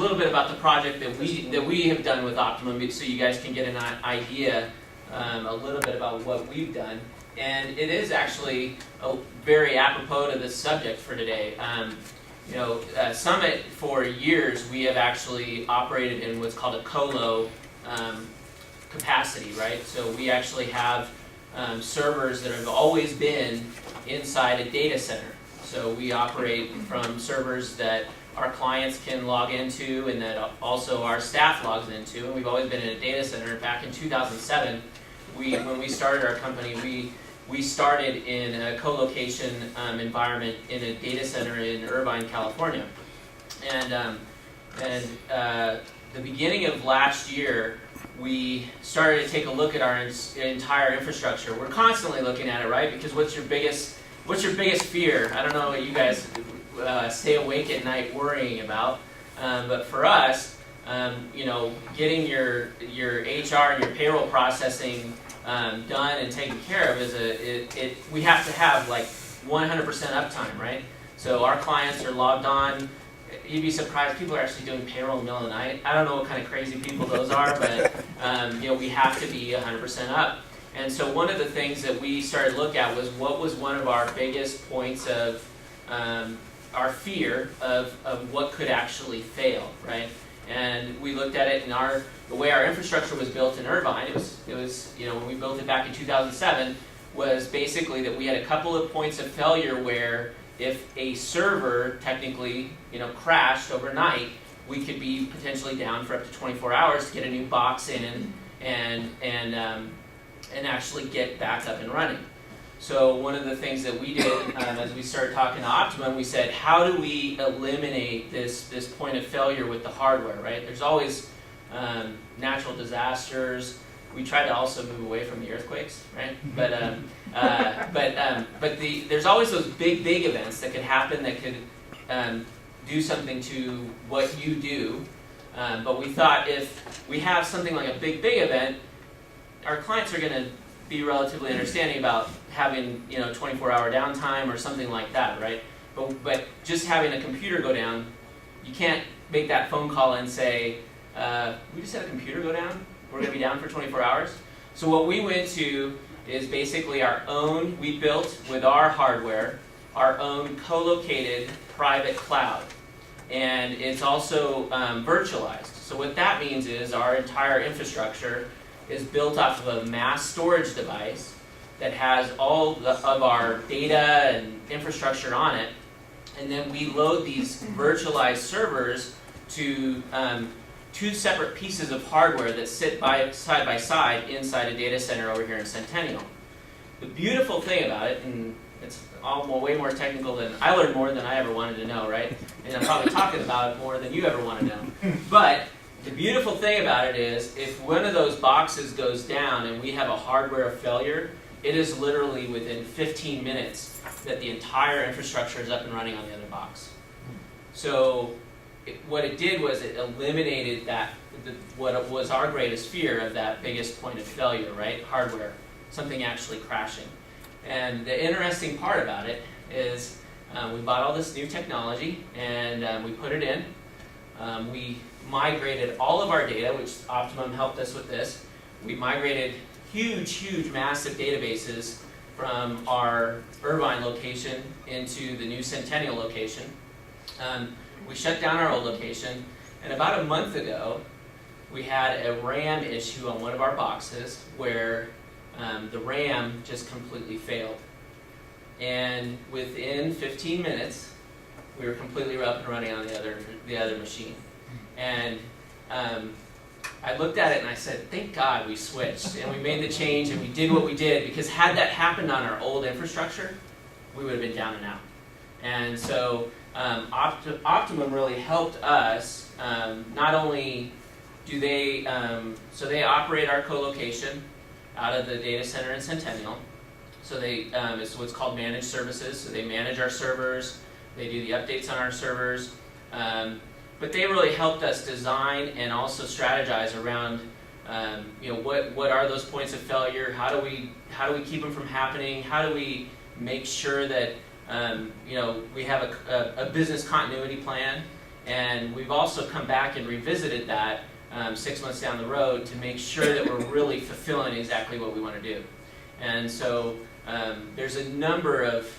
little bit about the project that we have done with Optimum, so you guys can get an idea a little bit about what we've done. And it is actually very apropos to this subject for today. Summit, for years, we have actually operated in what's called a colo capacity, right? So we actually have servers that have always been inside a data center. So we operate from servers that our clients can log into and that also our staff logs into, and we've always been in a data center. Back in 2007, when we started our company, we started in a co-location environment in a data center in Irvine, California. And the beginning of last year, we started to take a look at our entire infrastructure. We're constantly looking at it, right? Because what's your biggest fear? I don't know what you guys stay awake at night worrying about, but for us, getting your HR and your payroll processing done and taken care of we have to have like 100% uptime, right? So our clients are logged on. You'd be surprised, people are actually doing payroll in the middle of the night. I don't know what kind of crazy people those are, but we have to be 100% up. And so one of the things that we started to look at was what was one of our biggest points of our fear of what could actually fail, right? And we looked at it in the way our infrastructure was built in Irvine. It was when we built it back in 2007, was basically that we had a couple of points of failure where if a server technically crashed overnight, we could be potentially down for up to 24 hours to get a new box in and actually get back up and running. So one of the things that we did as we started talking to Optimum, we said, how do we eliminate this point of failure with the hardware, right? There's always natural disasters. We tried to also move away from the earthquakes, right? But there's always those big events that could happen that could do something to what you do. But we thought if we have something like a big event, our clients are going to be relatively understanding about having 24-hour downtime or something like that, right? But just having a computer go down, you can't make that phone call and say, we just had a computer go down. We're going to be down for 24 hours. So what we went to is basically we built with our hardware, our own co-located private cloud. And it's also virtualized. So what that means is our entire infrastructure is built off of a mass storage device that has all of our data and infrastructure on it. And then we load these virtualized servers to two separate pieces of hardware that sit side by side inside a data center over here in Centennial. The beautiful thing about it, and it's way more technical than I learned more than I ever wanted to know, right? And I'm probably talking about it more than you ever want to know. But the beautiful thing about it is, if one of those boxes goes down and we have a hardware failure, it is literally within 15 minutes that the entire infrastructure is up and running on the other box. So what it did was it eliminated what was our greatest fear of that biggest point of failure, right? Hardware, something actually crashing. And the interesting part about it is we bought all this new technology and we put it in. We migrated all of our data, which Optimum helped us with this. We migrated huge, massive databases from our Irvine location into the new Centennial location. We shut down our old location, and about a month ago, we had a RAM issue on one of our boxes where the RAM just completely failed. And within 15 minutes, we were completely up and running on the other machine. And I looked at it and I said, thank God we switched and we made the change and we did what we did, because had that happened on our old infrastructure, we would have been down and out. And so Optimum really helped us. Not only do they, so they operate our co-location out of the data center in Centennial. So it's what's called managed services. So they manage our servers, they do the updates on our servers. But they really helped us design and also strategize around, what are those points of failure? How do we keep them from happening? How do we make sure that we have a business continuity plan? And we've also come back and revisited that 6 months down the road to make sure that we're really fulfilling exactly what we want to do. And so there's a number of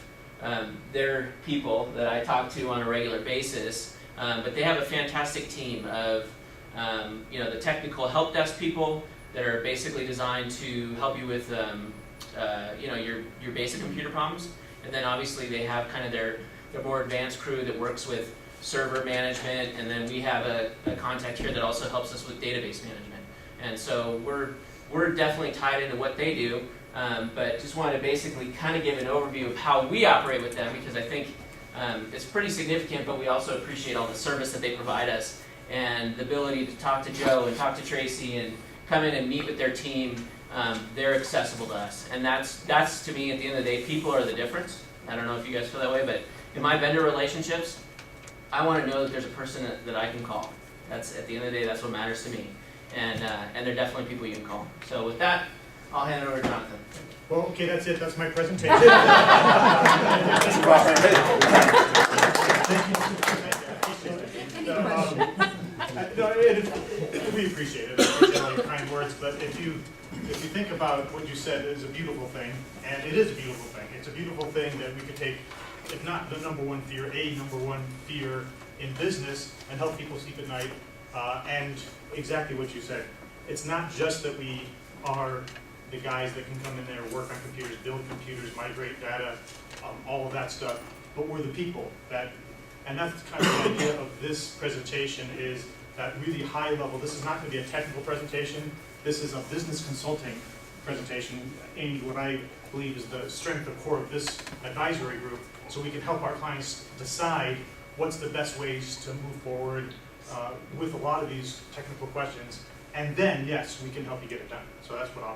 their people that I talk to on a regular basis, but they have a fantastic team of the technical help desk people that are basically designed to help you with your basic computer problems. And then obviously they have kind of their more advanced crew that works with server management, and then we have a contact here that also helps us with database management. And so we're definitely tied into what they do, but just wanted to basically kind of give an overview of how we operate with them, because I think it's pretty significant, but we also appreciate all the service that they provide us and the ability to talk to Joe and talk to Tracy and come in and meet with their team. They're accessible to us, and that's to me, at the end of the day, people are the difference. I don't know if you guys feel that way, but in my vendor relationships, I want to know that there's a person that I can call. That's, at the end of the day, that's what matters to me, and they're definitely people you can call. So with that, I'll hand it over to Jonathan. Well, okay, that's it. That's my presentation. We appreciate it. All your kind words, but if you think about what you said, it's a beautiful thing, and it is a beautiful thing. It's a beautiful thing that we could take, if not the number one fear, a number one fear in business, and help people sleep at night. And exactly what you said. It's not just that we are the guys that can come in there, work on computers, build computers, migrate data, all of that stuff, but we're the people that, and that's kind of the idea of this presentation, is that really high level. This is not going to be a technical presentation. This is a business consulting presentation aimed at what I believe is the strength of core of this advisory group, so we can help our clients decide what's the best ways to move forward with a lot of these technical questions. And then, yes, we can help you get it done. So that's what I'll